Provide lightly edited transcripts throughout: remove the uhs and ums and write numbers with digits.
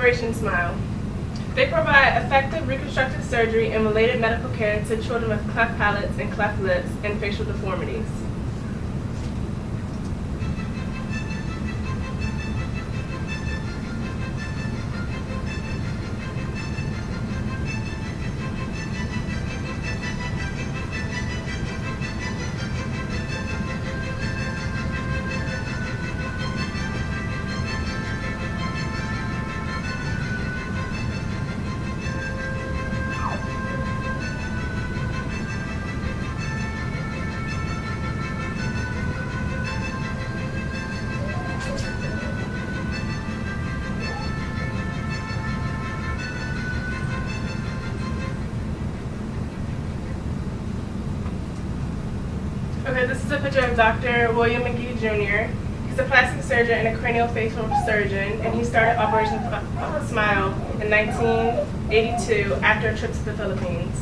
Operation Smile. They provide effective reconstructive surgery and related medical care to children with cleft palates and cleft lips and facial deformities. Okay, this is a picture of Dr. William McGee Jr. He's a plastic surgeon and a craniofacial surgeon, and he started Operation Smile in 1982 after a trip to the Philippines.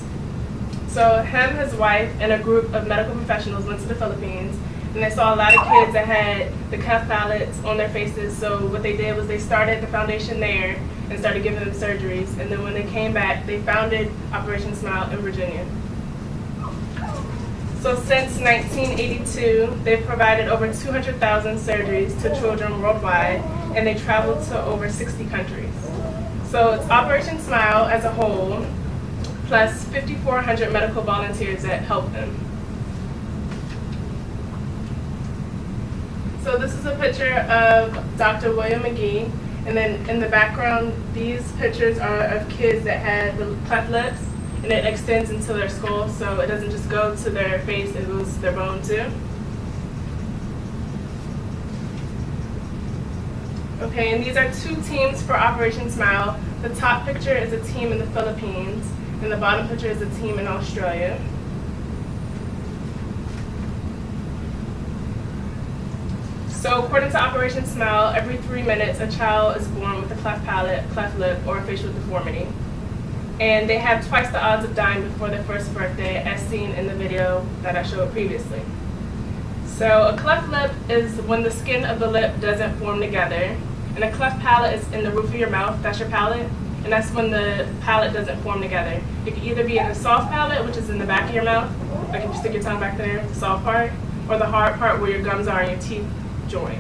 So him, his wife, and a group of medical professionals went to the Philippines, and they saw a lot of kids that had the cleft palates on their faces. So what they did was they started the foundation there and started giving them surgeries. And then when they came back, they founded Operation Smile in Virginia. So since 1982, they've provided over 200,000 surgeries to children worldwide, and they traveled to over 60 countries. So it's Operation Smile as a whole, plus 5,400 medical volunteers that help them. So this is a picture of Dr. William McGee, and then in the background, these pictures are of kids that had the cleft lips, and it extends into their skull, so it doesn't just go to their face, it goes to their bone too. Okay, and these are two teams for Operation Smile. The top picture is a team in the Philippines, and the bottom picture is a team in Australia. So according to Operation Smile, every 3 minutes a child is born with a cleft palate, cleft lip, or a facial deformity. And they have twice the odds of dying before their first birthday, as seen in the video that I showed previously. So a cleft lip is when the skin of the lip doesn't form together, and a cleft palate is in the roof of your mouth, that's your palate, and that's when the palate doesn't form together. It can either be in the soft palate, which is in the back of your mouth, like if you stick your tongue back there, the soft part, or the hard part where your gums are and your teeth join.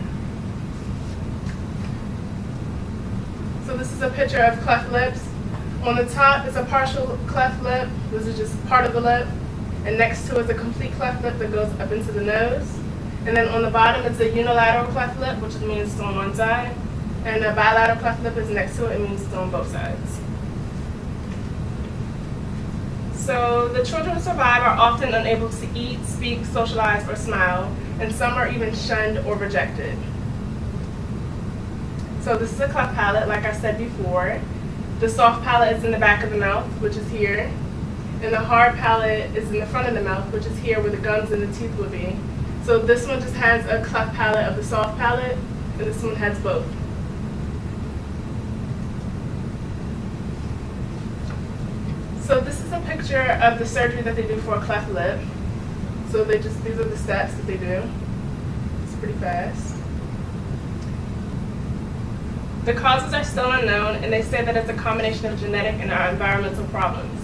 So this is a picture of cleft lips. On the top is a partial cleft lip, this is just part of the lip, and next to it is a complete cleft lip that goes up into the nose. And then on the bottom it's a unilateral cleft lip, which means it's on one side, and a bilateral cleft lip is next to it, it means it's on both sides. So the children who survive are often unable to eat, speak, socialize, or smile, and some are even shunned or rejected. So this is a cleft palate, like I said before. The soft palate is in the back of the mouth, which is here. And the hard palate is in the front of the mouth, which is here where the gums and the teeth would be. So this one just has a cleft palate of the soft palate, and this one has both. So this is a picture of the surgery that they do for a cleft lip. So these are the steps that they do. It's pretty fast. The causes are still unknown, and they say that it's a combination of genetic and environmental problems.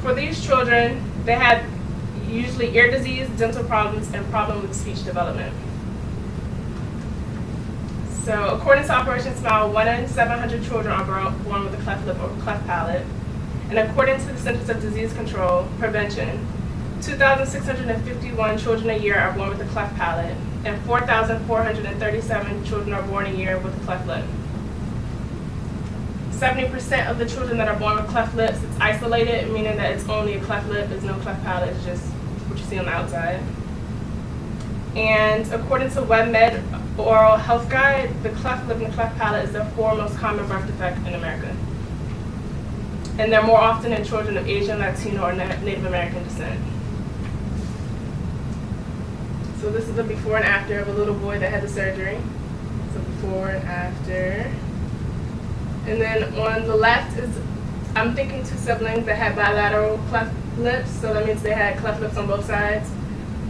For these children, they have usually ear disease, dental problems, and problem with speech development. So according to Operation Smile, 1 in 700 children are born with a cleft lip or cleft palate. And according to the Centers of Disease Control Prevention, 2,651 children a year are born with a cleft palate, and 4,437 children are born a year with a cleft lip. 70% of the children that are born with cleft lips, it's isolated, meaning that it's only a cleft lip, there's no cleft palate, it's just what you see on the outside. And according to WebMed Oral Health Guide, the cleft lip and the cleft palate is the 4th most common birth defect in America. And they're more often in children of Asian, Latino, or Native American descent. So this is a before and after of a little boy that had the surgery. So before and after. And then on the left is, I'm thinking 2 siblings that had bilateral cleft lips, so that means they had cleft lips on both sides.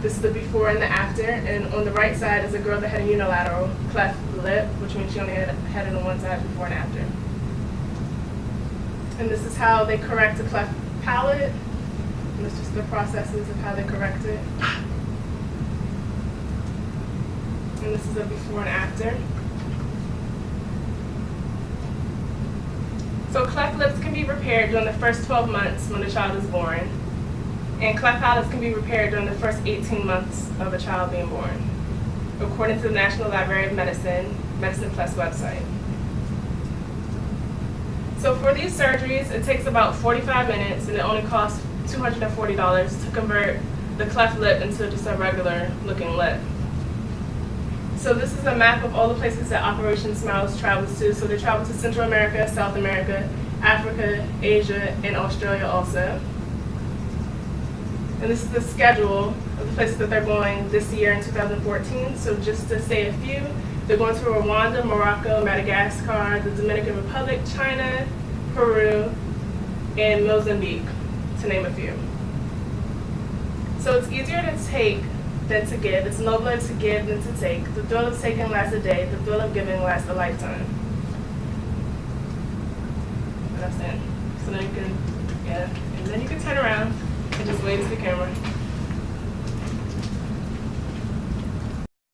This is the before and the after. And on the right side is a girl that had a unilateral cleft lip, which means she only had it on one side before and after. And this is how they correct a cleft palate. And it's just the processes of how they correct it. And this is a before and after. So cleft lips can be repaired during the first 12 months when the child is born. And cleft palates can be repaired during the first 18 months of a child being born, according to the National Library of Medicine, Medicine Plus website. So for these surgeries, it takes about 45 minutes and it only costs $240 to convert the cleft lip into just a regular looking lip. So this is a map of all the places that Operation Smiles travels to. So they travel to Central America, South America, Africa, Asia, and Australia also. And this is the schedule of the places that they're going this year in 2014. So just to say a few, they're going to Rwanda, Morocco, Madagascar, the Dominican Republic, China, Peru, and Mozambique, to name a few. So it's easier to take than to give. It's nobler to give than to take. The thrill of taking lasts a day. The thrill of giving lasts a lifetime. And that's it. So then you can, and then you can turn around and just wave to the camera.